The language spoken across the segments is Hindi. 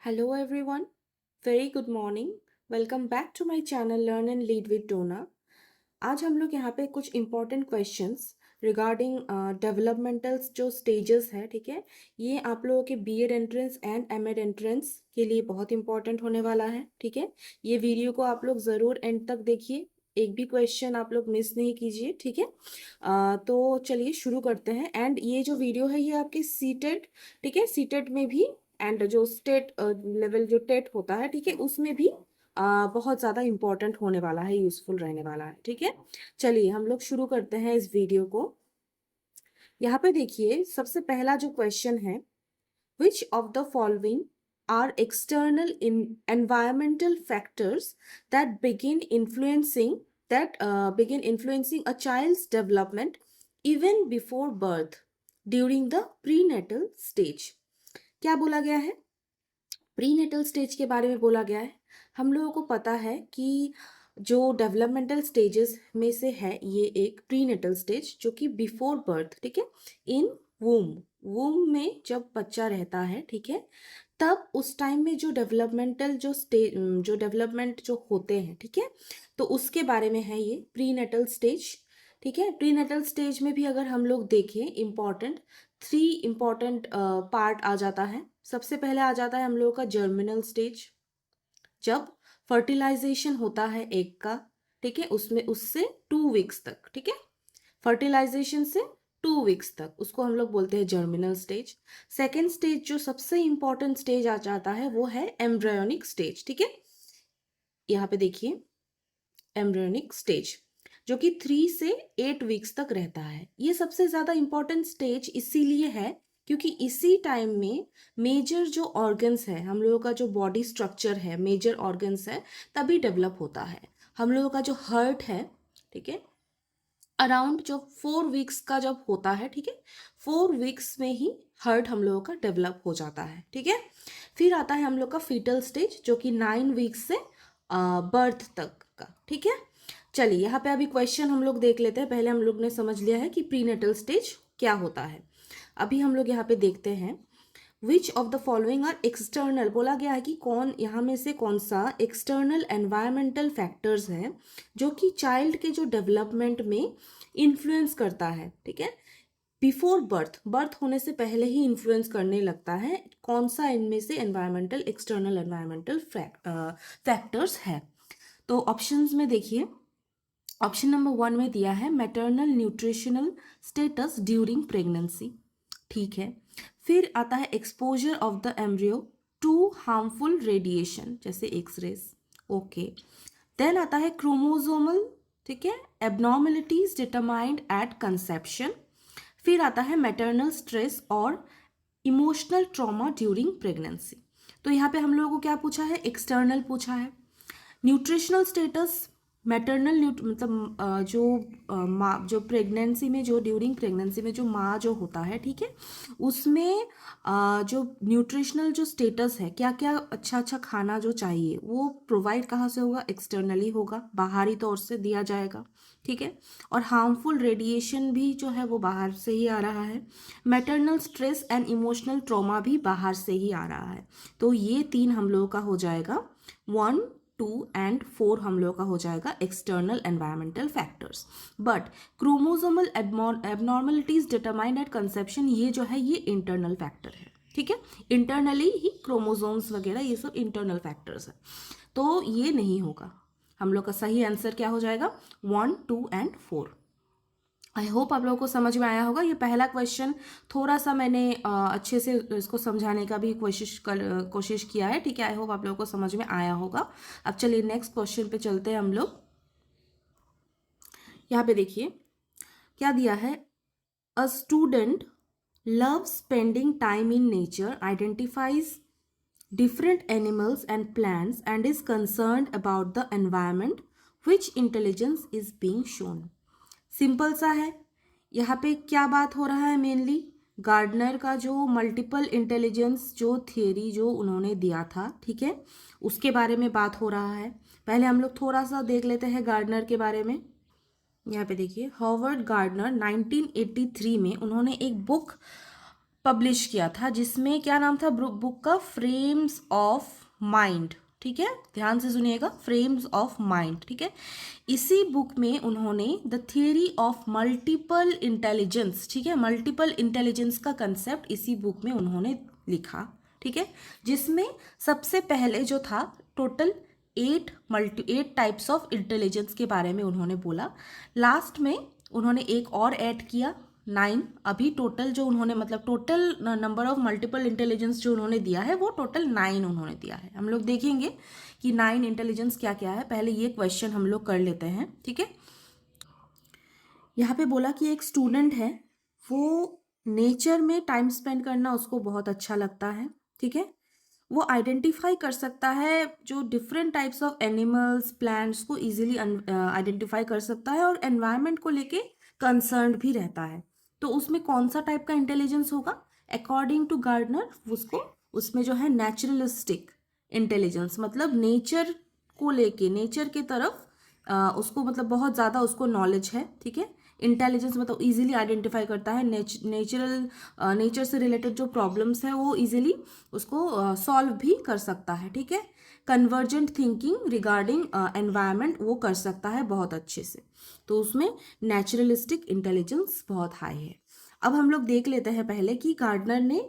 Hello everyone, very good morning. Welcome back to my channel Learn and Lead with Dona. आज हम लोग यहाँ पे कुछ important questions regarding developmental जो stages है, ठीक है, ये आप लोगों के B.Ed entrance and M.Ed entrance के लिए बहुत important होने वाला है, ठीक है। ये वीडियो को आप लोग ज़रूर end तक देखिए, एक भी क्वेश्चन आप लोग मिस नहीं कीजिए, ठीक है। तो चलिए शुरू करते हैं। एंड ये जो वीडियो है ये आपके सीटेट, ठीक है, सीटेट में भी एंड जो स्टेट लेवल जो टेट होता है, ठीक है, उसमें भी बहुत ज़्यादा इम्पोर्टेंट होने वाला है, यूजफुल रहने वाला है, ठीक है। चलिए हम लोग शुरू करते हैं इस वीडियो को। यहाँ पे देखिए सबसे पहला जो क्वेश्चन है, which of the following are external environmental factors that begin influencing a child's development even before birth during the prenatal stage? क्या बोला गया है? प्रीनेटल स्टेज के बारे में बोला गया है। हम लोगों को पता है कि जो डेवलपमेंटल स्टेजेस में से है ये एक प्रीनेटल स्टेज जो कि बिफोर बर्थ, ठीक है, इन वूम, वूम में जब बच्चा रहता है, ठीक है, तब उस टाइम में जो डेवलपमेंटल जो स्टेज जो डेवलपमेंट जो होते हैं, ठीक है, तो उसके बारे में है ये प्रीनेटल स्टेज, ठीक है। प्रीनेटल स्टेज में भी अगर हम लोग देखें इम्पॉर्टेंट 3 इम्पॉर्टेंट पार्ट आ जाता है। सबसे पहले आ जाता है हम लोगों का जर्मिनल स्टेज, जब फर्टिलाइजेशन होता है एग का, ठीक है, उसमें उससे 2 वीक्स तक, ठीक है, फर्टिलाइजेशन से 2 वीक्स तक उसको हम लोग बोलते हैं जर्मिनल स्टेज। सेकेंड स्टेज जो सबसे इंपॉर्टेंट स्टेज आ जाता है वो है एम्ब्रायोनिक स्टेज, ठीक है। यहाँ पे देखिए एम्ब्रायोनिक स्टेज जो कि 3 से 8 वीक्स तक रहता है। ये सबसे ज़्यादा इम्पॉर्टेंट स्टेज इसीलिए है क्योंकि इसी टाइम में मेजर जो ऑर्गन्स है, हम लोगों का जो बॉडी स्ट्रक्चर है, मेजर ऑर्गन्स है, तभी डेवलप होता है। हम लोगों का जो हार्ट है, ठीक है, अराउंड जो 4 वीक्स का जब होता है, ठीक है, 4 वीक्स में ही हार्ट हम लोगों का डेवलप हो जाता है, ठीक है। फिर आता है हम लोग का फीटल स्टेज जो कि 9 वीक्स से बर्थ तक का, ठीक है। चलिए यहाँ पे अभी क्वेश्चन हम लोग देख लेते हैं। पहले हम लोग ने समझ लिया है कि प्रीनेटल स्टेज क्या होता है। अभी हम लोग यहाँ पे देखते हैं which of the following are external, बोला गया है कि कौन यहाँ में से कौन सा एक्सटर्नल एनवायरमेंटल फैक्टर्स है जो कि चाइल्ड के जो डेवलपमेंट में इन्फ्लुएंस करता है, ठीक है, बिफोर बर्थ, बर्थ होने से पहले ही इन्फ्लुएंस करने लगता है। कौन सा इनमें से एनवायरमेंटल एक्सटर्नल एनवायरमेंटल फैक्टर्स है? तो ऑप्शंस में देखिए, ऑप्शन नंबर 1 में दिया है maternal nutritional status during pregnancy, ठीक है। फिर आता है exposure of the embryo to harmful radiation जैसे एक्सरेज, ओके। देन आता है क्रोमोसोमल, ठीक है, एबनॉर्मेलिटीज डिटरमाइंड एट कंसेप्शन। फिर आता है मैटरनल स्ट्रेस और इमोशनल ट्रॉमा ड्यूरिंग प्रेगनेंसी। तो यहाँ पे हम लोगों को क्या पूछा है? एक्सटर्नल पूछा है। न्यूट्रिशनल स्टेटस, मैटरनल मतलब जो माँ जो प्रेगनेंसी में जो ड्यूरिंग प्रेगनेंसी में जो माँ जो होता है, ठीक है, उसमें जो न्यूट्रिशनल जो स्टेटस है, क्या क्या अच्छा अच्छा खाना जो चाहिए वो प्रोवाइड कहाँ से होगा? एक्सटर्नली होगा, बाहरी तौर से दिया जाएगा, ठीक है। और हार्मफुल रेडिएशन भी जो है वो बाहर से ही आ रहा है। Maternal stress and emotional trauma भी बाहर से ही आ रहा है। तो ये 3 हम लोगों का हो जाएगा, 1, 2 एंड 4 हम लोगों का हो जाएगा external environmental factors. But chromosomal abnormalities determined at conception, ये जो है ये इंटरनल फैक्टर है, ठीक है। इंटरनली ही क्रोमोसोम्स वगैरह ये सब इंटरनल फैक्टर्स है, तो ये नहीं होगा। हम लोग का सही आंसर क्या हो जाएगा? 1, 2 एंड 4। आई होप आप लोगों को समझ में आया होगा। ये पहला क्वेश्चन थोड़ा सा मैंने अच्छे से इसको समझाने का भी कोशिश किया है, ठीक है। आई होप आप लोगों को समझ में आया होगा। अब चलिए नेक्स्ट क्वेश्चन पे चलते हैं हम लोग। यहाँ पे देखिए क्या दिया है, a student love spending time in nature, identifies different animals and plants and is concerned about the environment, which intelligence is being shown? Simple सा है। यहाँ पे क्या बात हो रहा है? मेनली गार्डनर का जो मल्टीपल इंटेलिजेंस जो थियरी जो उन्होंने दिया था, ठीक है, उसके बारे में बात हो रहा है। पहले हम लोग थोड़ा सा देख लेते हैं गार्डनर के बारे में। यहाँ पे देखिए हॉवर्ड गार्डनर 1983 में उन्होंने एक बुक पब्लिश किया था, जिसमें क्या नाम था बुक का? Frames of mind. ठीक है, ध्यान से सुनिएगा, फ्रेम्स ऑफ माइंड। ठीक है, इसी बुक में उन्होंने the theory of multiple intelligence, ठीक है, मल्टीपल इंटेलिजेंस का कंसेप्ट इसी बुक में उन्होंने लिखा। ठीक है, जिसमें सबसे पहले जो था टोटल 8 टाइप्स ऑफ इंटेलिजेंस के बारे में उन्होंने बोला। लास्ट में उन्होंने एक और ऐड किया, 9। अभी टोटल जो उन्होंने मतलब total number of multiple intelligence जो उन्होंने दिया है वो टोटल 9 उन्होंने दिया है। हम लोग देखेंगे कि 9 इंटेलिजेंस क्या क्या है। पहले ये क्वेश्चन हम लोग कर लेते हैं। ठीक है, यहाँ पे बोला कि एक स्टूडेंट है, वो नेचर में टाइम स्पेंड करना उसको बहुत अच्छा लगता है। ठीक है, वो आइडेंटिफाई कर सकता है जो different types of animals, plants को इजीली आइडेंटिफाई कर सकता है, और एनवायरनमेंट को लेके कंसर्न्ड भी रहता है। तो उसमें कौन सा टाइप का इंटेलिजेंस होगा? अकॉर्डिंग टू गार्डनर उसको उसमें जो है नेचुरलिस्टिक इंटेलिजेंस, मतलब नेचर को लेके, नेचर के तरफ उसको मतलब बहुत ज़्यादा उसको नॉलेज है। ठीक है, इंटेलिजेंस मतलब इजीली आइडेंटिफाई करता है नेचर से रिलेटेड जो प्रॉब्लम्स है वो इजीली उसको सॉल्व भी कर सकता है। ठीक है, कन्वर्जेंट थिंकिंग रिगार्डिंग एनवायरनमेंट वो कर सकता है बहुत अच्छे से। तो उसमें नेचुरलिस्टिक इंटेलिजेंस बहुत हाई है। अब हम लोग देख लेते हैं पहले कि गार्डनर ने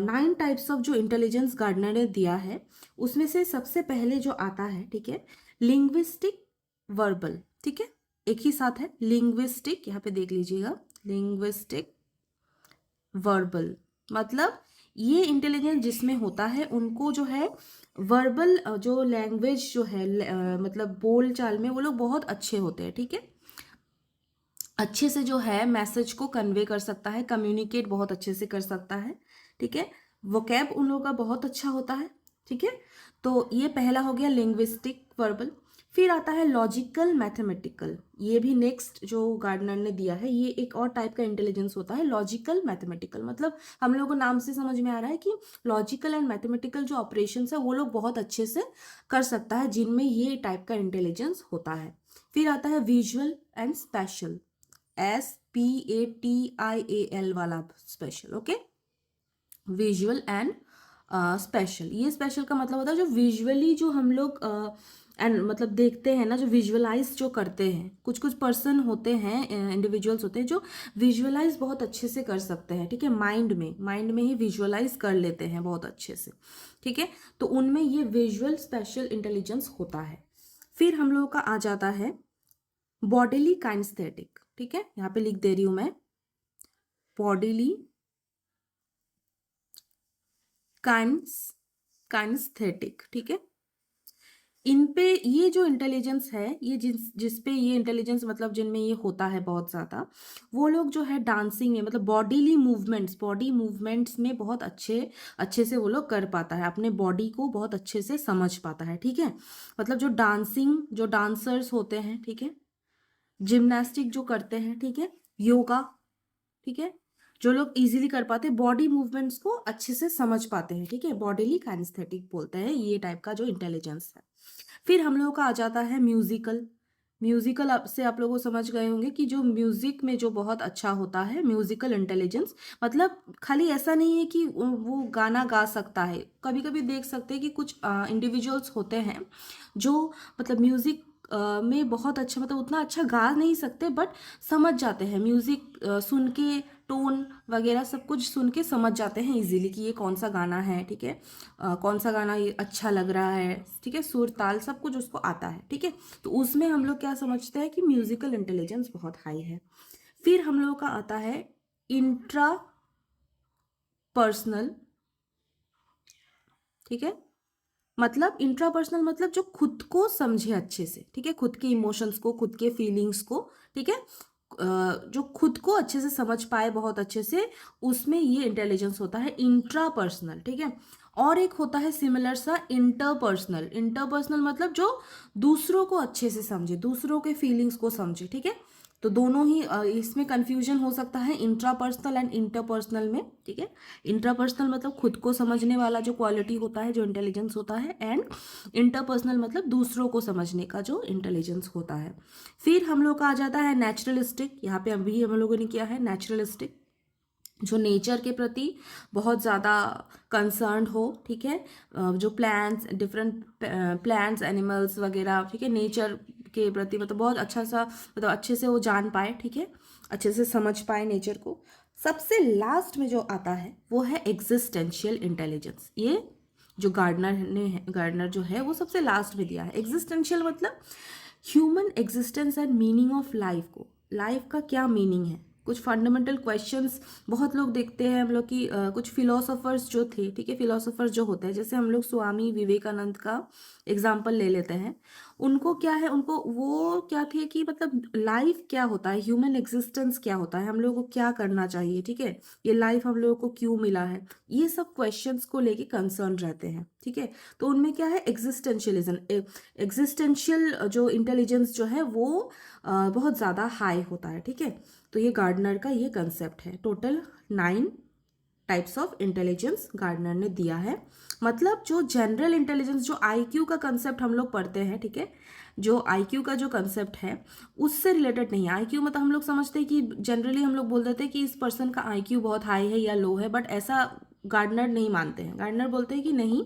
9 टाइप्स ऑफ जो इंटेलिजेंस गार्डनर ने दिया है, उसमें से सबसे पहले जो आता है, ठीक है, लिंग्विस्टिक वर्बल। ठीक है, एक ही साथ है, लिंग्विस्टिक, यहाँ पे देख लीजिएगा, लिंग्विस्टिक वर्बल, मतलब ये इंटेलिजेंस जिसमें होता है उनको जो है वर्बल जो लैंग्वेज जो है मतलब बोल चाल में वो लोग बहुत अच्छे होते हैं। ठीक है, अच्छे से जो है मैसेज को कन्वे कर सकता है, कम्युनिकेट बहुत अच्छे से कर सकता है। ठीक है, वोकैब उन लोगों का बहुत अच्छा होता है। ठीक है, तो ये पहला हो गया लिंग्विस्टिक वर्बल। फिर आता है लॉजिकल मैथमेटिकल, ये भी नेक्स्ट जो गार्डनर ने दिया है, ये एक और टाइप का इंटेलिजेंस होता है लॉजिकल मैथमेटिकल। मतलब हम लोगों को नाम से समझ में आ रहा है कि लॉजिकल एंड मैथमेटिकल जो ऑपरेशंस है वो लोग बहुत अच्छे से कर सकता है, जिनमें ये टाइप का इंटेलिजेंस होता है। फिर आता है विजुअल एंड स्पेशल, SPATIAL वाला special. Okay, visual and special, ये स्पेशल का मतलब होता है जो विजुअली जो हम लोग एंड मतलब देखते हैं ना, जो विजुअलाइज जो करते हैं, कुछ कुछ पर्सन होते हैं, इंडिविजुअल्स होते हैं जो विजुअलाइज बहुत अच्छे से कर सकते हैं। ठीक है, माइंड में ही विजुअलाइज कर लेते हैं बहुत अच्छे से। ठीक है, तो उनमें ये विजुअल स्पेशल इंटेलिजेंस होता है। फिर हम लोगों का आ जाता है बॉडीली काइनेस्थेटिक। ठीक है, यहाँ पे लिख दे रही हूं मैं, बॉडीली काइनेस्थेटिक। ठीक है, इन पे ये जो इंटेलिजेंस है, ये जिस पे ये इंटेलिजेंस मतलब जिनमें ये होता है बहुत ज़्यादा, वो लोग जो है डांसिंग में मतलब बॉडी मूवमेंट्स में बहुत अच्छे से वो लोग कर पाता है, अपने बॉडी को बहुत अच्छे से समझ पाता है। ठीक है, मतलब जो डांसर्स होते हैं, ठीक है, जिम्नास्टिक जो करते हैं, ठीक है, योगा, ठीक है, जो लोग इजीली कर पाते हैं, बॉडी मूवमेंट्स को अच्छे से समझ पाते हैं। ठीक है, बॉडीली काइनेस्थेटिक बोलते हैं ये टाइप का जो इंटेलिजेंस है। फिर हम लोगों का आ जाता है म्यूजिकल से आप लोगों समझ गए होंगे कि जो म्यूजिक में जो बहुत अच्छा होता है, म्यूजिकल इंटेलिजेंस, मतलब खाली ऐसा नहीं है कि वो गाना गा सकता है। कभी कभी देख सकते हैं कि कुछ इंडिविजुअल्स होते हैं जो मतलब म्यूजिक में बहुत अच्छा, मतलब उतना अच्छा गा नहीं सकते बट समझ जाते हैं म्यूजिक सुन के, टोन वगैरह सब कुछ सुन के समझ जाते हैं इजीली कि ये कौन सा गाना है। ठीक है, कौन सा गाना ये अच्छा लग रहा है। ठीक है, सुर ताल सब कुछ उसको आता है। ठीक है, तो उसमें हम लोग क्या समझते हैं कि म्यूजिकल इंटेलिजेंस बहुत हाई है। फिर हम लोगों का आता है इंट्रा पर्सनल। ठीक है, मतलब इंट्रापर्सनल मतलब जो खुद को समझे अच्छे से। ठीक है, खुद के इमोशंस को, खुद के फीलिंग्स को, ठीक है, जो खुद को अच्छे से समझ पाए बहुत अच्छे से, उसमें ये इंटेलिजेंस होता है इंट्रापर्सनल। ठीक है, और एक होता है सिमिलर सा इंटरपर्सनल मतलब जो दूसरों को अच्छे से समझे, दूसरों के फीलिंग्स को समझे। ठीक है, तो दोनों ही इसमें कंफ्यूजन हो सकता है इंट्रापर्सनल एंड इंटरपर्सनल में। ठीक है, इंट्रापर्सनल मतलब खुद को समझने वाला जो क्वालिटी होता है, जो इंटेलिजेंस होता है, एंड इंटरपर्सनल मतलब दूसरों को समझने का जो इंटेलिजेंस होता है। फिर हम लोग का आ जाता है नेचुरलिस्टिक, यहाँ पे अभी हम लोगों ने किया है नेचुरलिस्टिक। जो नेचर के प्रति बहुत ज़्यादा कंसर्न्ड हो, ठीक है, जो प्लांट्स, डिफरेंट प्लांट्स, एनिमल्स वगैरह, ठीक है, नेचर के प्रति मतलब बहुत अच्छा सा, मतलब अच्छे से वो जान पाए, ठीक है, अच्छे से समझ पाए नेचर को। सबसे लास्ट में जो आता है वो है एग्जिस्टेंशियल इंटेलिजेंस। ये जो गार्डनर जो है वो सबसे लास्ट में दिया है। एग्जिस्टेंशियल मतलब human existence and meaning of life को, लाइफ का क्या मीनिंग है, कुछ फंडामेंटल क्वेश्चंस। बहुत लोग देखते हैं हम लोग की कुछ फिलोसोफर्स जो थे, ठीक है, फिलोसोफर्स जो होते हैं, जैसे हम लोग स्वामी विवेकानंद का एग्जाम्पल ले लेते हैं। उनको क्या है, उनको वो क्या थे कि मतलब लाइफ क्या होता है, ह्यूमन एग्जिस्टेंस क्या होता है, हम लोगों को क्या करना चाहिए, ठीक है, ये लाइफ हम लोगों को क्यों मिला है, ये सब क्वेश्चंस को लेके कंसर्न रहते हैं, ठीक है। तो उनमें क्या है, एग्जिस्टेंशियलिज्म, एग्जिस्टेंशियल जो इंटेलिजेंस जो है वो बहुत ज़्यादा हाई होता है, ठीक है। तो ये गार्डनर का ये कंसेप्ट है। Total 9 types of intelligence Gardner ने दिया है। मतलब जो जनरल इंटेलिजेंस, जो आईक्यू का कंसेप्ट हम लोग पढ़ते हैं, ठीक है, जो आईक्यू का जो कंसेप्ट है उससे रिलेटेड नहीं है। आईक्यू मतलब हम लोग समझते हैं कि जनरली हम लोग बोल देते हैं कि इस पर्सन का आईक्यू बहुत हाई है या लो है, बट ऐसा गार्डनर नहीं मानते हैं। गार्डनर बोलते हैं कि नहीं,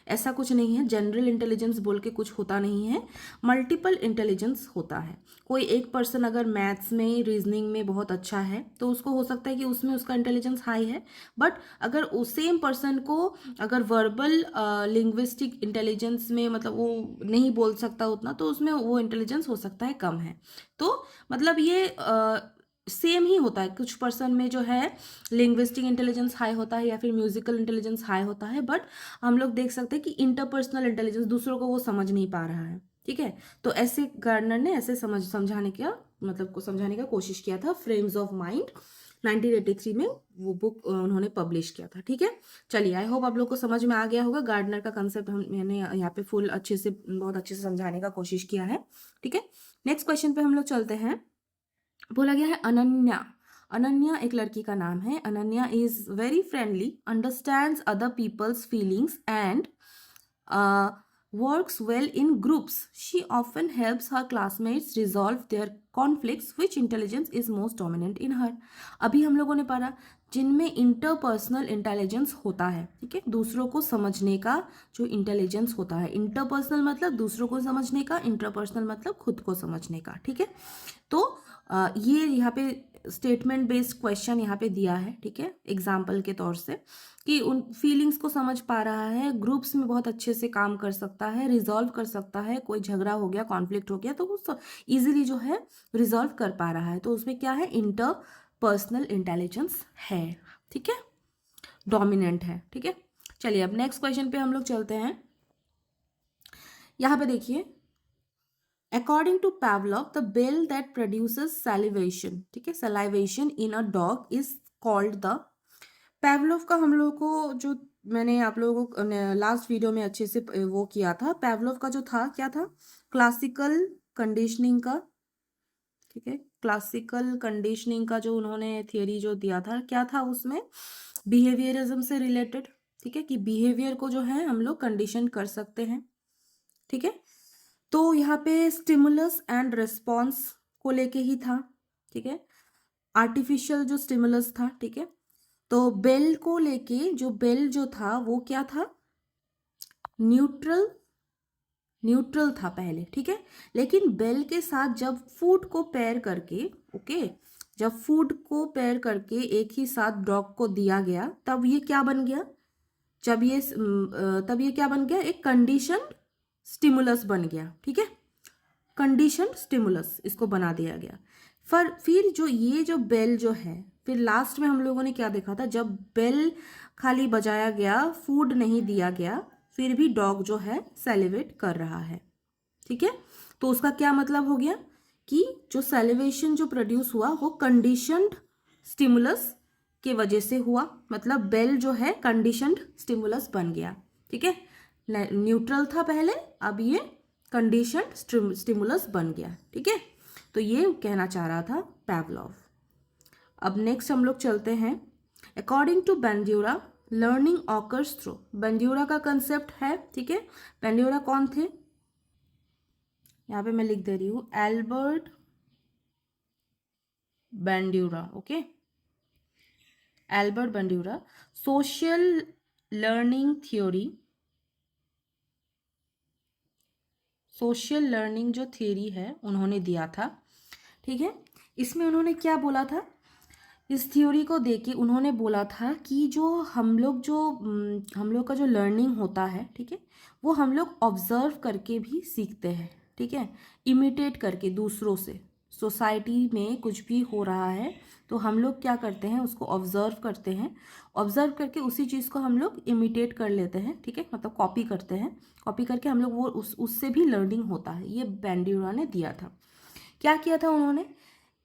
ऐसा कुछ नहीं है, जनरल इंटेलिजेंस बोल के कुछ होता नहीं है, मल्टीपल इंटेलिजेंस होता है। कोई एक पर्सन अगर मैथ्स में, रीजनिंग में बहुत अच्छा है तो उसको हो सकता है कि उसमें उसका इंटेलिजेंस हाई है, बट अगर उस सेम पर्सन को अगर वर्बल लिंग्विस्टिक इंटेलिजेंस में मतलब वो नहीं बोल सकता उतना, तो उसमें वो इंटेलिजेंस हो सकता है कम है। तो मतलब ये सेम ही होता है। कुछ पर्सन में जो है लिंग्विस्टिक इंटेलिजेंस हाई होता है या फिर म्यूजिकल इंटेलिजेंस हाई होता है, बट हम लोग देख सकते हैं कि इंटरपर्सनल इंटेलिजेंस, दूसरों को वो समझ नहीं पा रहा है, ठीक है। तो ऐसे गार्डनर ने ऐसे समझाने का मतलब को समझाने का कोशिश किया था। फ्रेम्स ऑफ माइंड 1983 में वो बुक उन्होंने पब्लिश किया था, ठीक है। चलिए, आई होप आप लोग को समझ में आ गया होगा। गार्डनर का कंसेप्ट मैंने यहाँ पे फुल अच्छे से, बहुत अच्छे से समझाने का कोशिश किया है, ठीक है। नेक्स्ट क्वेश्चन पे हम लोग चलते हैं। बोला गया है अनन्या। अनन्या एक लड़की का नाम है। Ananya is very friendly, understands other people's feelings and works well in groups. She often helps her classmates resolve their conflicts. Which intelligence is most dominant in her? अभी हम लोगों ने पढ़ा जिनमें इंटरपर्सनल इंटेलिजेंस होता है, ठीक है, दूसरों को समझने का जो इंटेलिजेंस होता है। इंटरपर्सनल मतलब दूसरों को समझने का, इंटरपर्सनल मतलब खुद को समझने का, ठीक है। तो ये यहाँ पे स्टेटमेंट बेस्ड क्वेश्चन यहाँ पे दिया है, ठीक है, एग्जाम्पल के तौर से, कि उन फीलिंग्स को समझ पा रहा है, ग्रुप्स में बहुत अच्छे से काम कर सकता है, रिजॉल्व कर सकता है, कोई झगड़ा हो गया, कॉन्फ्लिक्ट हो गया तो वो इजीली जो है रिजॉल्व कर पा रहा है। तो उसमें क्या है, इंटर पर्सनल इंटेलिजेंस है, ठीक है, डोमिनेंट है, ठीक है। चलिए अब नेक्स्ट क्वेश्चन पे हम लोग चलते हैं। यहाँ पे देखिए, According to Pavlov, the bell that produces salivation, ठीक है, salivation in a dog is called the। Pavlov का हम लोगों को जो, मैंने आप लोगों को लास्ट वीडियो में अच्छे से वो किया था। Pavlov का जो था क्या था, क्लासिकल कंडीशनिंग का, ठीक है, क्लासिकल कंडीशनिंग का जो उन्होंने थियरी जो दिया था, क्या था उसमें, बिहेवियरिज्म से रिलेटेड, ठीक है, कि बिहेवियर को जो है हम लोग कंडीशन कर सकते हैं, ठीक है। तो यहाँ पे स्टिमुलस एंड रिस्पॉन्स को लेके ही था, ठीक है, आर्टिफिशियल जो स्टिमुलस था, ठीक है। तो बेल को लेके, जो बेल जो था वो क्या था, न्यूट्रल, न्यूट्रल था पहले, ठीक है। लेकिन बेल के साथ जब फूड को पेयर करके, ओके, जब फूड को पेयर करके एक ही साथ डॉग को दिया गया, तब ये क्या बन गया, तब ये क्या बन गया, एक कंडीशन स्टिमुलस बन गया, ठीक है, कंडीशन स्टिमुलस इसको बना दिया गया। फिर जो ये जो बेल जो है, फिर लास्ट में हम लोगों ने क्या देखा था, जब बेल खाली बजाया गया, फूड नहीं दिया गया, फिर भी डॉग जो है सेलिवेट कर रहा है, ठीक है। तो उसका क्या मतलब हो गया कि जो सेलिवेशन जो प्रोड्यूस हुआ वो कंडीशनड स्टिमुलस के वजह से हुआ, मतलब बेल जो है कंडीशनड स्टिमुलस बन गया, ठीक है। न्यूट्रल था पहले, अब ये कंडीशनड स्टिमुलस बन गया, ठीक है। तो ये कहना चाह रहा था पैवलोव। अब नेक्स्ट हम लोग चलते हैं। According to Bandura, learning occurs through. Bandura का कंसेप्ट है, ठीक है। बेंड्यूरा कौन थे, यहाँ पे मैं लिख दे रही हूँ, Albert Bandura, okay. Albert Bandura social learning theory, social learning जो थ्योरी है उन्होंने दिया था, ठीक है। इसमें उन्होंने क्या बोला था, इस थ्योरी को देके उन्होंने बोला था कि जो हम लोग का जो लर्निंग होता है, ठीक है, वो हम लोग ऑब्जर्व करके भी सीखते हैं, ठीक है, इमिटेट करके दूसरों से। सोसाइटी में कुछ भी हो रहा है तो हम लोग क्या करते हैं, उसको ऑब्जर्व करते हैं, ऑब्जर्व करके उसी चीज़ को हम लोग इमिटेट कर लेते हैं, ठीक है, मतलब कॉपी करते हैं, कॉपी करके हम लोग वो उससे भी लर्निंग होता है। ये बंड्यूरा ने दिया था। क्या किया था उन्होंने,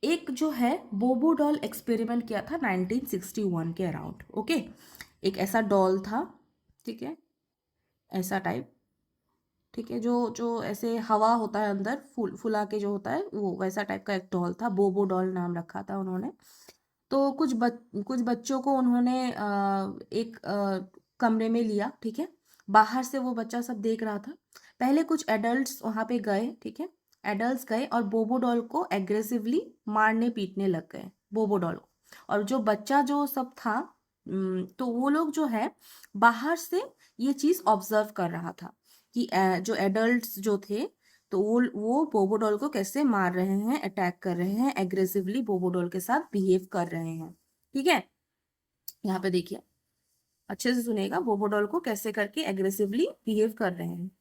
एक जो है बोबो डॉल एक्सपेरिमेंट किया था 1961 के अराउंड, ओके। एक ऐसा डॉल था, ठीक है, ऐसा टाइप, ठीक है, जो जो ऐसे हवा होता है अंदर फुला के जो होता है, वो वैसा टाइप का एक डॉल था, बोबो डॉल नाम रखा था उन्होंने। तो कुछ बच्चों को उन्होंने एक कमरे में लिया, ठीक है, बाहर से वो बच्चा सब देख रहा था। पहले कुछ एडल्ट्स वहाँ पे गए, ठीक है, एडल्ट्स गए और बोबो डॉल को एग्रेसिवली मारने पीटने लग गए, बोबो डॉल को। और जो बच्चा जो सब था, तो वो लोग जो है बाहर से ये चीज़ ऑब्जर्व कर रहा था कि जो एडल्ट्स जो थे, तो वो बोबो डॉल को कैसे मार रहे हैं, अटैक कर रहे हैं, एग्रेसिवली बोबो डॉल के साथ बिहेव कर रहे हैं, ठीक है। यहाँ पे देखिए, अच्छे से सुनेगा, बोबो डॉल को कैसे करके एग्रेसिवली बिहेव कर रहे हैं।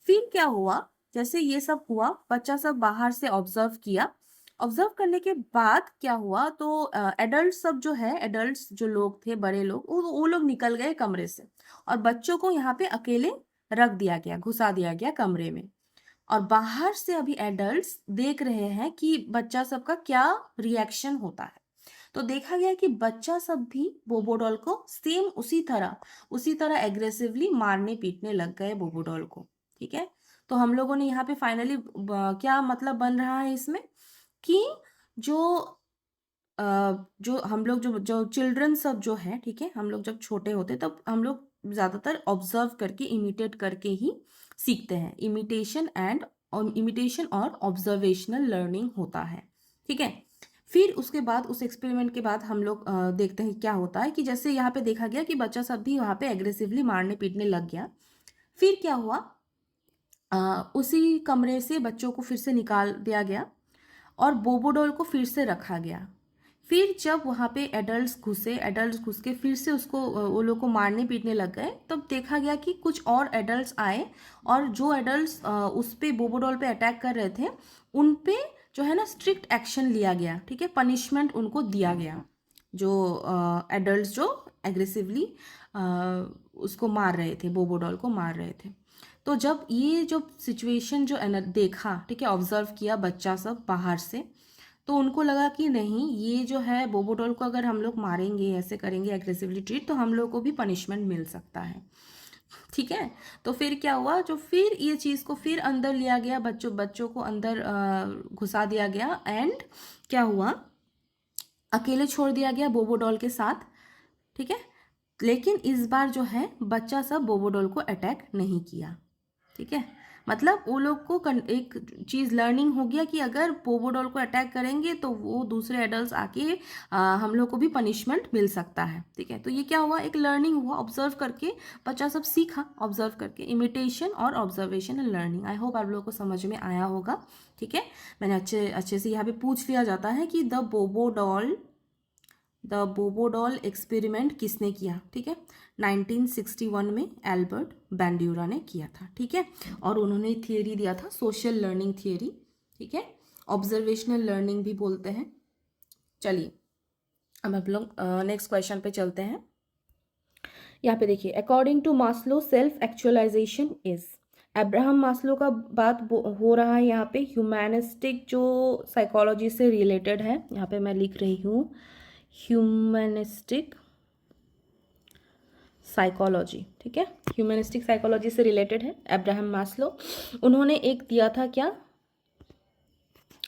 फिर क्या हुआ, जैसे ये सब हुआ, बच्चा सब बाहर से ऑब्जर्व किया। ऑब्जर्व करने के बाद क्या हुआ, तो एडल्ट सब जो है, एडल्ट्स जो लोग थे, बड़े लोग, वो लोग निकल गए कमरे से और बच्चों को यहाँ पे अकेले रख दिया गया, घुसा दिया गया कमरे में। और बाहर से अभी एडल्ट्स देख रहे हैं कि बच्चा सबका क्या रिएक्शन होता है। तो देखा गया कि बच्चा सब भी बोबो डॉल को सेम उसी तरह एग्रेसिवली मारने पीटने लग गए बोबो डॉल को, ठीक है। तो हम लोगों ने यहाँ पे फाइनली क्या मतलब बन रहा है इसमें कि जो जो हम लोग जो जो चिल्ड्रन सब जो है, ठीक है, हम लोग जब छोटे होते तब हम लोग ज़्यादातर ऑब्जर्व करके इमिटेट करके ही सीखते हैं। इमिटेशन और ऑब्जर्वेशनल लर्निंग होता है, ठीक है। फिर उसके बाद उस एक्सपेरिमेंट के बाद हम लोग देखते हैं क्या होता है कि जैसे यहाँ पे देखा गया कि बच्चा सब भी वहाँ पे एग्रेसिवली मारने पीटने लग गया। फिर क्या हुआ, उसी कमरे से बच्चों को फिर से निकाल दिया गया और बोबो डॉल को फिर से रखा गया। फिर जब वहाँ पे एडल्ट्स घुस के फिर से उसको वो लोग को मारने पीटने लग गए, तब देखा गया कि कुछ और एडल्ट्स आए और जो एडल्ट्स उस पे बोबो डॉल पे अटैक कर रहे थे, उन पे जो है ना स्ट्रिक्ट एक्शन लिया गया, ठीक है, पनिशमेंट उनको दिया गया। जो एडल्ट्स जो एग्रेसिवली उसको मार रहे थे, बोबो डॉल को मार रहे थे। तो जब ये जो सिचुएशन जो देखा, ठीक है, ऑब्जर्व किया बच्चा सब बाहर से, तो उनको लगा कि नहीं, ये जो है बोबो डॉल को अगर हम लोग मारेंगे, ऐसे करेंगे एग्रेसिवली ट्रीट, तो हम लोग को भी पनिशमेंट मिल सकता है, ठीक है। तो फिर क्या हुआ, जो फिर ये चीज़ को फिर अंदर लिया गया, बच्चों को अंदर घुसा दिया गया एंड क्या हुआ, अकेले छोड़ दिया गया बोबो डॉल के साथ, ठीक है। लेकिन इस बार जो है बच्चा सब बोबो डॉल को अटैक नहीं किया, ठीक है। मतलब वो लोग को एक चीज़ लर्निंग हो गया कि अगर बोबो डॉल को अटैक करेंगे तो वो दूसरे एडल्ट्स आके हम लोग को भी पनिशमेंट मिल सकता है, ठीक है। तो ये क्या हुआ, एक लर्निंग हुआ, ऑब्जर्व करके बच्चा सब सीखा, ऑब्जर्व करके, इमिटेशन और observation and learning. I hope आप लोगों को समझ में आया होगा, ठीक है। मैंने अच्छे से यहाँ पे पूछ लिया जाता है कि द बोबो डॉल एक्सपेरिमेंट किसने किया, ठीक है, 1961 में एल्बर्ट बंड्यूरा ने किया था, ठीक है। और उन्होंने थियरी दिया था सोशल लर्निंग थियरी, ठीक है, ऑब्जर्वेशनल लर्निंग भी बोलते हैं। चलिए अब हम लोग नेक्स्ट क्वेश्चन पे चलते हैं। यहाँ पे देखिए, according to Maslow self actualization is, Abraham Maslow का बात हो रहा है यहाँ पे, ह्यूमैनिस्टिक जो साइकोलॉजी से रिलेटेड है, यहाँ पे मैं लिख रही हूँ ह्यूमैनिस्टिक साइकोलॉजी, ठीक है, ह्यूमैनिस्टिक साइकोलॉजी से रिलेटेड है अब्राहम मास्लो। उन्होंने एक दिया था क्या,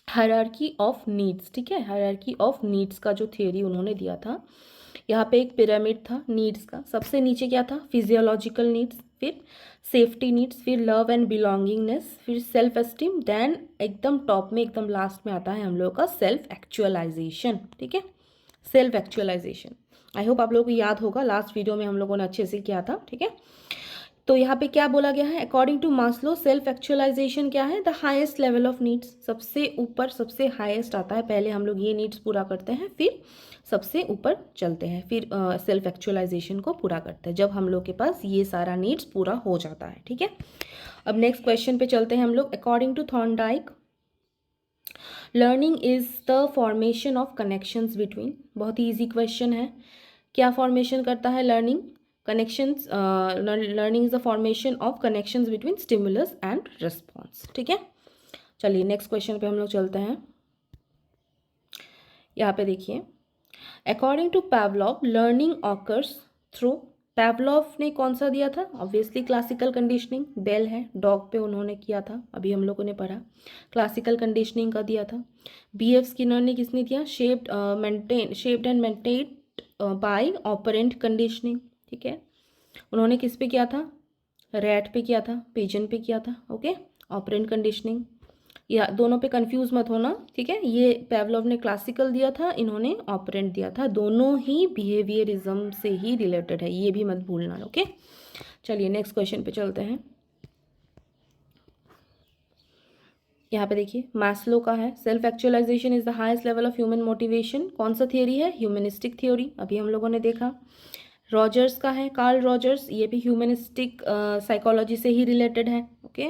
हायरार्की ऑफ नीड्स, ठीक है, हायरार्की ऑफ नीड्स का जो थियोरी उन्होंने दिया था। यहाँ पे एक पिरामिड था नीड्स का, सबसे नीचे क्या था, फिजियोलॉजिकल नीड्स, फिर सेफ्टी नीड्स, फिर लव एंड बिलोंगिंगनेस, फिर सेल्फ एस्टीम, देन एकदम टॉप में, एकदम लास्ट में आता है हम लोग का सेल्फ एक्चुअलाइजेशन, ठीक है, सेल्फ एक्चुअलाइजेशन। आई होप आप लोगों को याद होगा, लास्ट वीडियो में हम लोगों ने अच्छे से किया था, ठीक है। तो यहाँ पे क्या बोला गया है, according to Maslow self actualization क्या है, the highest level of needs, सबसे ऊपर सबसे हाईएस्ट आता है, पहले हम लोग ये नीड्स पूरा करते हैं, फिर सबसे ऊपर चलते हैं, फिर सेल्फ एक्चुअलाइजेशन को पूरा करते हैं, जब हम लोग के पास ये सारा नीड्स पूरा हो जाता है, ठीक है। अब नेक्स्ट क्वेश्चन पे चलते हैं हम लोग। According to Thorndike, learning is the formation of connections between, बहुत ही ईजी क्वेश्चन है, क्या फॉर्मेशन करता है learning, connections, learning is the formation of connections between stimulus and response, ठीक है। चलिए नेक्स्ट क्वेश्चन पे हम लोग चलते हैं। यहाँ पे देखिए, according to Pavlov learning occurs through, Pavlov ने कौन सा दिया था, ऑब्वियसली क्लासिकल कंडीशनिंग, बेल है, डॉग पे उन्होंने किया था, अभी हम लोगों ने पढ़ा, क्लासिकल कंडीशनिंग का दिया था। B.F. स्किनर ने किसने दिया, shaped and maintained by operant conditioning, ठीक है। उन्होंने किस पे किया था, रैट पे किया था, पिजन पे किया था, ओके। ऑपरेंट कंडीशनिंग, या दोनों पे कंफ्यूज मत होना, ठीक है। ये पैवलोव ने क्लासिकल दिया था, इन्होंने ऑपरेंट दिया था, दोनों ही बिहेवियरिज्म से ही रिलेटेड है, ये भी मत भूलना, ओके। चलिए नेक्स्ट क्वेश्चन पे चलते हैं। यहाँ पे देखिए, मैस्लो का है, self actualization is the highest level of human motivation, कौन सा थियोरी है, ह्यूमनिस्टिक थियोरी, अभी हम लोगों ने देखा। रॉजर्स का है, कार्ल रॉजर्स, ये भी ह्यूमनिस्टिक साइकोलॉजी से ही रिलेटेड है, okay.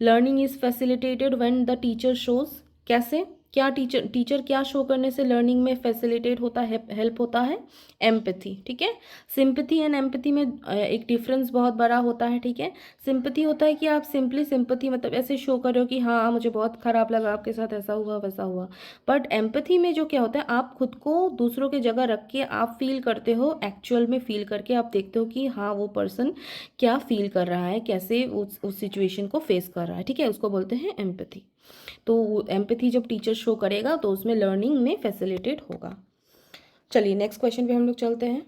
Learning is facilitated when the teacher shows, कैसे, क्या टीचर क्या शो करने से लर्निंग में फैसिलिटेट होता है, हेल्प होता है, एम्पैथी, ठीक है। सिंपैथी एंड एम्पैथी में एक डिफरेंस बहुत बड़ा होता है, ठीक है। सिंपैथी होता है कि आप सिंपली सिंपैथी मतलब ऐसे शो कर रहे हो कि हाँ मुझे बहुत ख़राब लगा, आपके साथ ऐसा हुआ वैसा हुआ, बट एम्पैथी में जो क्या होता है, आप खुद को दूसरों की जगह रख के आप फील करते हो, एक्चुअल में फील करके आप देखते हो कि हाँ वो पर्सन क्या फील कर रहा है, कैसे उस सिचुएशन को फेस कर रहा है, ठीक है, उसको बोलते हैं एम्पैथी। तो एम्पैथी जब टीचर शो करेगा तो उसमें लर्निंग में फैसिलिटेट होगा। चलिए नेक्स्ट क्वेश्चन पे हम लोग चलते हैं।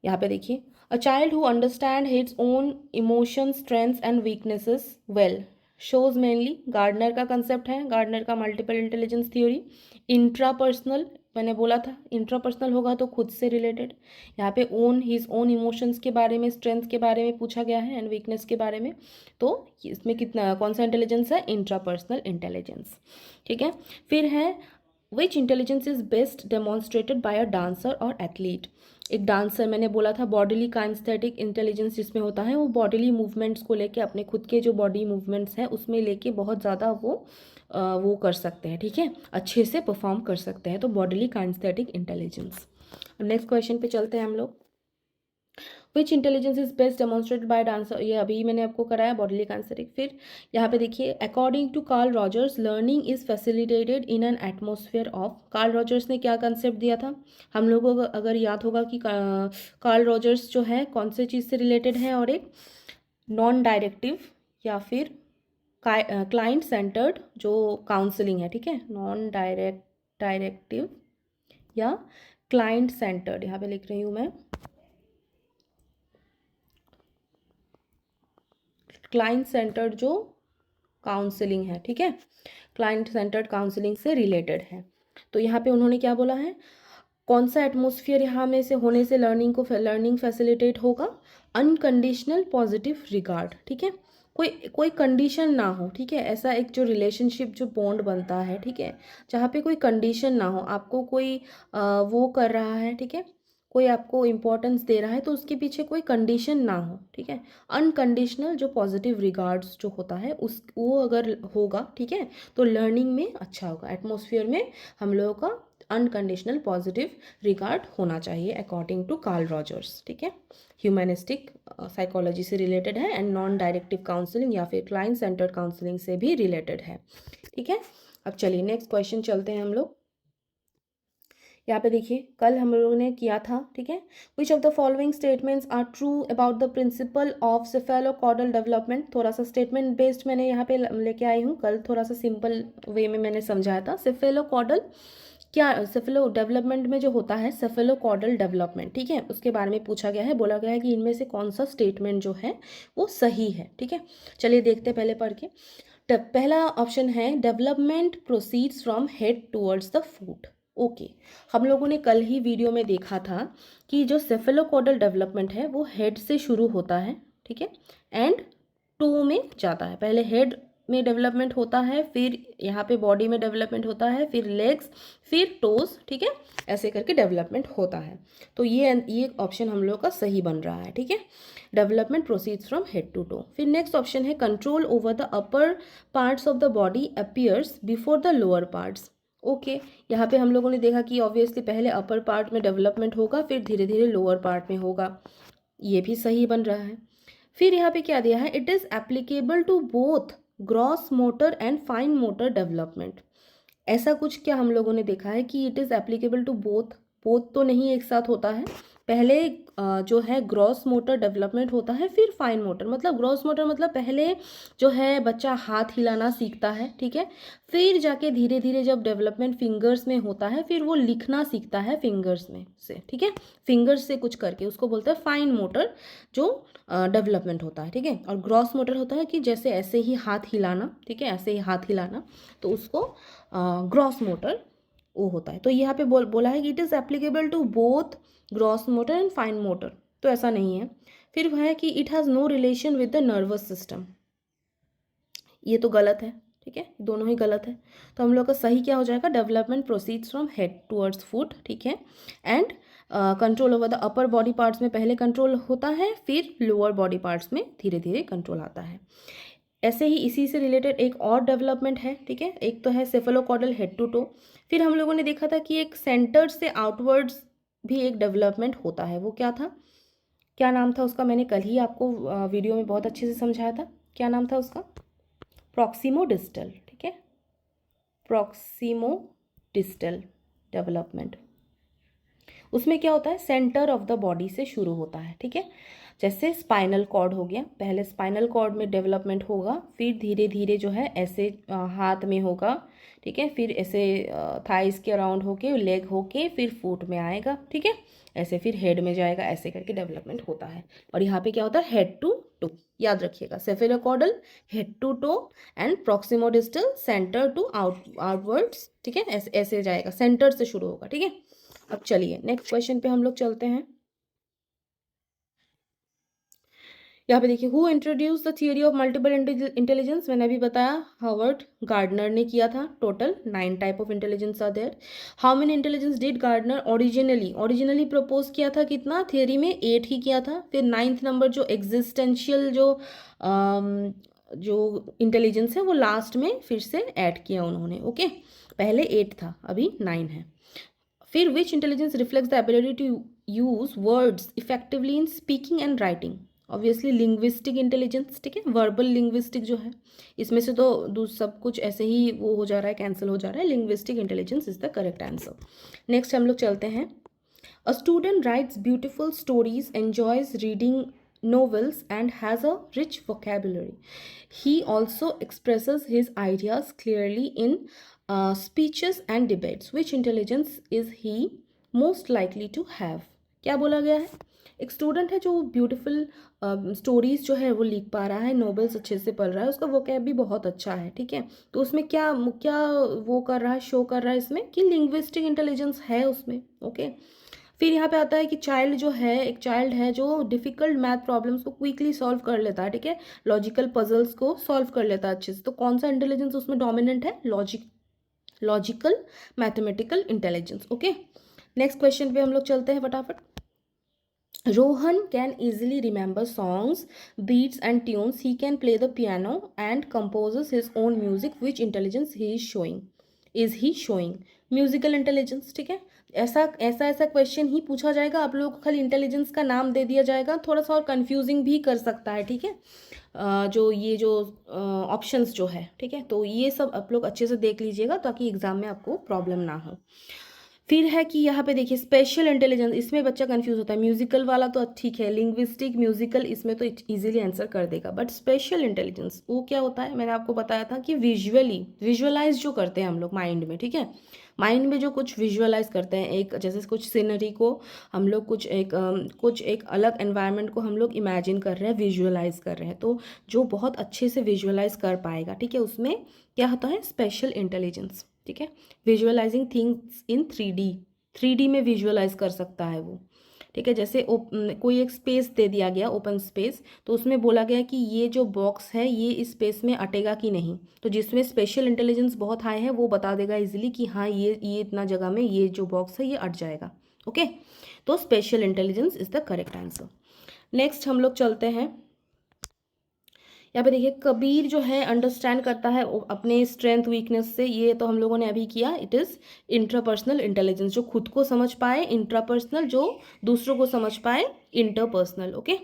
यहाँ पे देखिए, a child who understand his own emotions strengths and weaknesses well shows mainly, Gardner का कंसेप्ट है, गार्डनर का मल्टीपल इंटेलिजेंस थ्योरी। इंट्रापर्सनल, मैंने बोला था इंट्रापर्सनल होगा तो खुद से रिलेटेड, यहाँ पे ओन हिज ओन इमोशंस के बारे में, स्ट्रेंथ के बारे में पूछा गया है एंड वीकनेस के बारे में, तो इसमें कितना कौन सा इंटेलिजेंस है, इंट्रापर्सनल इंटेलिजेंस, ठीक है। फिर है which intelligence is best demonstrated by a dancer और एथलीट, एक डांसर, मैंने बोला था बॉडीली काइनेस्थेटिक इंटेलिजेंस जिसमें होता है, वो बॉडीली मूवमेंट्स को लेके, अपने खुद के जो बॉडी मूवमेंट्स हैं उसमें लेके बहुत ज़्यादा वो कर सकते हैं, ठीक है, अच्छे से परफॉर्म कर सकते हैं, तो bodily kinesthetic intelligence. Next question पे चलते हैं हम लोग। Which intelligence is best demonstrated by dancer, ये अभी मैंने आपको कराया बॉडीली काइनेस्थेटिक। फिर यहाँ पे देखिए, according to Carl Rogers learning is facilitated in an atmosphere of, Carl Rogers ने क्या कंसेप्ट दिया था, हम लोगों को अगर याद होगा कि कार्ल रॉजर्स जो है कौन से चीज़ से रिलेटेड है, और एक नॉन डायरेक्टिव या फिर क्लाइंट सेंटर्ड जो काउंसलिंग है, ठीक है, नॉन डायरेक्टिव या क्लाइंट सेंटर्ड, यहाँ पे लिख रही हूँ मैं, क्लाइंट सेंटर्ड जो काउंसलिंग है, ठीक है, क्लाइंट सेंटर्ड काउंसलिंग से रिलेटेड है। तो यहाँ पे उन्होंने क्या बोला है, कौन सा एटमोसफियर यहाँ में से होने से लर्निंग फैसिलिटेट होगा, अनकंडीशनल पॉजिटिव रिगार्ड, ठीक है, कोई कोई कंडीशन ना हो, ठीक है, ऐसा एक जो रिलेशनशिप जो बॉन्ड बनता है, ठीक है, जहाँ पे कोई कंडीशन ना हो, आपको कोई वो कर रहा है, ठीक है, कोई आपको इम्पोर्टेंस दे रहा है तो उसके पीछे कोई कंडीशन ना हो, ठीक है, अनकंडीशनल जो पॉजिटिव रिगार्ड्स जो होता है उस वो अगर होगा, ठीक है, तो लर्निंग में अच्छा होगा, एटमोसफियर में हम लोगों का अनकंडीशनल पॉजिटिव रिगार्ड होना चाहिए अकॉर्डिंग टू कार्ल रॉजर्स, ठीक है, ह्यूमनिस्टिक साइकोलॉजी से रिलेटेड है एंड नॉन डायरेक्टिव काउंसलिंग या फिर क्लाइंट सेंटर्ड काउंसलिंग से भी रिलेटेड है, ठीक है। अब चलिए नेक्स्ट क्वेश्चन चलते हैं हम लोग। यहाँ पे देखिए, कल हम लोगों ने किया था, ठीक है, which of the following statements are true about the principle of cephalocaudal development, थोड़ा सा स्टेटमेंट बेस्ड मैंने यहाँ पे लेके आई हूँ, कल थोड़ा सा सिंपल वे में मैंने समझाया था। सेफेलोकॉर्डल क्या, सेफेलो डेवलपमेंट में जो होता है सेफेलोकॉर्डल डेवलपमेंट, ठीक है, उसके बारे में पूछा गया है, बोला गया है कि इनमें से कौन सा स्टेटमेंट जो है वो सही है, ठीक है। चलिए देखते हैं पहले पढ़ के। पहला ऑप्शन है development proceeds from head towards the foot, okay, हम लोगों ने कल ही वीडियो में देखा था कि जो सेफेलोकॉडल डेवलपमेंट है वो हेड से शुरू होता है, ठीक है, एंड टो में जाता है। पहले हेड में डेवलपमेंट होता है, फिर यहाँ पे बॉडी में डेवलपमेंट होता है, फिर लेग्स, फिर टोज, ठीक है, ऐसे करके डेवलपमेंट होता है। तो ये ऑप्शन हम लोग का सही बन रहा है, ठीक है। Development proceeds from head to toe. फिर नेक्स्ट ऑप्शन है control over the upper parts of the body appears before the lower parts. Okay, यहाँ पे हम लोगों ने देखा कि ऑब्वियसली पहले अपर पार्ट में डेवलपमेंट होगा, फिर धीरे धीरे लोअर पार्ट में होगा, ये भी सही बन रहा है। फिर यहाँ पे क्या दिया है, it is applicable to both gross motor and fine motor development. ऐसा कुछ क्या हम लोगों ने देखा है कि it is applicable to both, both तो नहीं एक साथ होता है। पहले जो है ग्रॉस मोटर डेवलपमेंट होता है, फिर फाइन मोटर। मतलब ग्रॉस मोटर मतलब पहले जो है बच्चा हाथ हिलाना सीखता है, ठीक है, फिर जाके धीरे धीरे जब डेवलपमेंट फिंगर्स में होता है, फिर वो लिखना सीखता है फिंगर्स में से, ठीक है, फिंगर्स से कुछ करके, उसको बोलते हैं फाइन मोटर जो डेवलपमेंट होता है, ठीक है। और ग्रॉस मोटर होता है कि जैसे ऐसे ही हाथ हिलाना, ठीक है, ऐसे ही हाथ हिलाना, तो उसको ग्रॉस मोटर वो होता है। तो यहाँ पे बोला है कि it is applicable to both gross motor and fine motor, तो ऐसा नहीं है। फिर वह है कि it has no relation with the nervous system, ये तो गलत है, ठीक है, दोनों ही गलत है। तो हम लोग का सही क्या हो जाएगा, development proceeds from head towards foot, ठीक है, and control over the upper body parts में पहले कंट्रोल होता है, फिर लोअर बॉडी पार्ट्स में धीरे धीरे कंट्रोल आता है। ऐसे ही इसी से रिलेटेड एक और डेवलपमेंट है, ठीक है, एक तो है सेफेलोकॉडल हेड टू टो। फिर हम लोगों ने देखा था कि एक सेंटर से आउटवर्ड्स भी एक डेवलपमेंट होता है, वो क्या था, क्या नाम था उसका, मैंने कल ही आपको वीडियो में बहुत अच्छे से समझाया था, क्या नाम था उसका, प्रॉक्सिमो डिस्टल, ठीक है, प्रॉक्सिमो डिस्टल डेवलपमेंट। उसमें क्या होता है, सेंटर ऑफ द बॉडी से शुरू होता है, ठीक है। जैसे स्पाइनल कॉर्ड हो गया, पहले स्पाइनल कॉर्ड में डेवलपमेंट होगा, फिर धीरे धीरे जो है ऐसे हाथ में होगा, ठीक है, फिर ऐसे थाइस के अराउंड होके, लेग होके, फिर फुट में आएगा, ठीक है, ऐसे फिर हेड में जाएगा, ऐसे करके डेवलपमेंट होता है। और यहाँ पे क्या होता है, हेड टू टो, याद रखिएगा, cephalocaudal head to toe and proximodistal center to outwards, ठीक है, ऐसे ऐसे जाएगा, सेंटर से शुरू होगा, ठीक है। अब चलिए नेक्स्ट क्वेश्चन पे हम लोग चलते हैं। यहाँ पे देखिए, who introduce the theory of multiple intelligence, मैंने अभी बताया हार्वर्ड गार्डनर ने किया था। Total 9 type of intelligence are there. How many intelligence did Gardner originally propose किया था, कितना थियरी में 8 ही किया था। फिर 9th नंबर जो एग्जिस्टेंशियल जो इंटेलिजेंस है वो लास्ट में फिर से ऐड किया उन्होंने, ओके, पहले 8 था, अभी 9 है। फिर which intelligence reflects the ability to use words effectively in speaking and writing, obviously linguistic intelligence, ठीक है, वर्बल लिंग्विस्टिक जो है, इसमें से तो सब कुछ ऐसे ही वो हो जा रहा है, कैंसिल हो जा रहा है, linguistic intelligence is the correct answer. Next हम लोग चलते हैं। A student rights beautiful stories, enjoys reading novels and has a rich vocabulary. He also expresses his ideas clearly in speeches and debates. Which intelligence is he most likely to have? क्या बोला गया है, एक स्टूडेंट है जो ब्यूटीफुल स्टोरीज जो है वो लिख पा रहा है, नोवेल्स अच्छे से पढ़ रहा है, उसका वोकैब भी बहुत अच्छा है, ठीक है, तो उसमें क्या क्या वो कर रहा है, शो कर रहा है इसमें कि लिंग्विस्टिक इंटेलिजेंस है उसमें, ओके। फिर यहाँ पे आता है कि चाइल्ड जो है, एक चाइल्ड है जो डिफिकल्ट मैथ प्रॉब्लम्स को क्विकली सॉल्व कर लेता है, ठीक है, लॉजिकल पजल्स को सॉल्व कर लेता है अच्छे से। तो कौन सा इंटेलिजेंस उसमें डोमिनेंट है, logical mathematical intelligence, okay. Next question पे हम लोग चलते हैं फटाफट। Rohan can easily remember songs, beats and tunes. He can play the piano and composes his own music. Which intelligence he is showing? Is he showing? Musical intelligence, ठीक है। ऐसा क्वेश्चन ही पूछा जाएगा, आप लोगों को खाली इंटेलिजेंस का नाम दे दिया जाएगा, थोड़ा सा और कंफ्यूजिंग भी कर सकता है, ठीक है, जो ये जो ऑप्शंस जो है, ठीक है, तो ये सब आप लोग अच्छे से देख लीजिएगा ताकि एग्जाम में आपको प्रॉब्लम ना हो। फिर है कि यहाँ पे देखिए स्पेशल इंटेलिजेंस, इसमें बच्चा कंफ्यूज होता है, म्यूजिकल वाला तो ठीक है, लिंग्विस्टिक म्यूजिकल इसमें तो इजीली आंसर कर देगा, बट स्पेशल इंटेलिजेंस वो क्या होता है, मैंने आपको बताया था कि विजुअलाइज जो करते हैं हम लोग माइंड में, ठीक है, माइंड में जो कुछ विजुअलाइज करते हैं, एक जैसे कुछ सीनरी को हम लोग कुछ एक अलग एनवायरनमेंट को हम लोग इमेजिन कर रहे हैं, विजुअलाइज कर रहे हैं, तो जो बहुत अच्छे से विजुअलाइज कर पाएगा, ठीक है, उसमें क्या होता है, स्पेशल इंटेलिजेंस, ठीक है। विजुअलाइजिंग थिंग्स इन 3D में विजुअलाइज कर सकता है वो, ठीक है। जैसे कोई एक स्पेस दे दिया गया, ओपन स्पेस, तो उसमें बोला गया कि ये जो बॉक्स है ये इस स्पेस में अटेगा कि नहीं, तो जिसमें स्पेशल इंटेलिजेंस बहुत हाई है वो बता देगा इजीली कि हाँ ये इतना जगह में ये जो बॉक्स है ये अट जाएगा। ओके, तो special intelligence is the correct answer. Next हम लोग चलते हैं, यहाँ पे देखिए कबीर जो है अंडरस्टैंड करता है अपने स्ट्रेंथ वीकनेस से, ये तो हम लोगों ने अभी किया। इट इज़ इंट्रापर्सनल इंटेलिजेंस, जो खुद को समझ पाए, इंट्रापर्सनल जो दूसरों को समझ पाए, इंटरपर्सनल। ओके,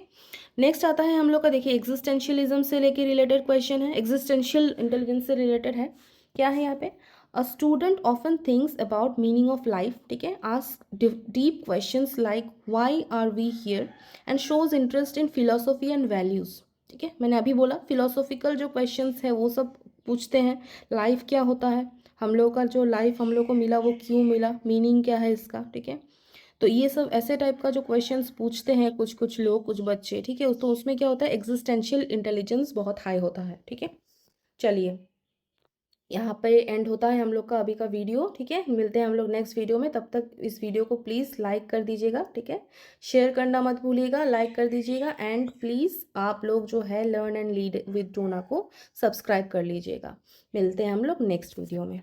नेक्स्ट आता है हम लोग का, देखिए एग्जिस्टेंशियलिज्म से लेके रिलेटेड क्वेश्चन है, एग्जिस्टेंशियल इंटेलिजेंस से रिलेटेड है। क्या है यहाँ पे, a student often thinks about meaning of life, ठीक है, ask deep questions like why are we here and shows interest in philosophy and values. ठीक है, मैंने अभी बोला फिलोसॉफिकल जो क्वेश्चंस है वो सब पूछते हैं, लाइफ क्या होता है, हम लोग का जो लाइफ हम लोग को मिला वो क्यों मिला, मीनिंग क्या है इसका, ठीक है। तो ये सब ऐसे टाइप का जो क्वेश्चंस पूछते हैं कुछ कुछ लोग, कुछ बच्चे, ठीक है, तो उसमें क्या होता है, एग्जिस्टेंशियल इंटेलिजेंस बहुत हाई होता है। ठीक है, चलिए यहाँ पे एंड होता है हम लोग का अभी का वीडियो। ठीक है, मिलते हैं हम लोग नेक्स्ट वीडियो में, तब तक इस वीडियो को प्लीज़ लाइक कर दीजिएगा, ठीक है, शेयर करना मत भूलिएगा, लाइक कर दीजिएगा, एंड प्लीज़ आप लोग जो है learn and lead with Drona को सब्सक्राइब कर लीजिएगा। मिलते हैं हम लोग नेक्स्ट वीडियो में।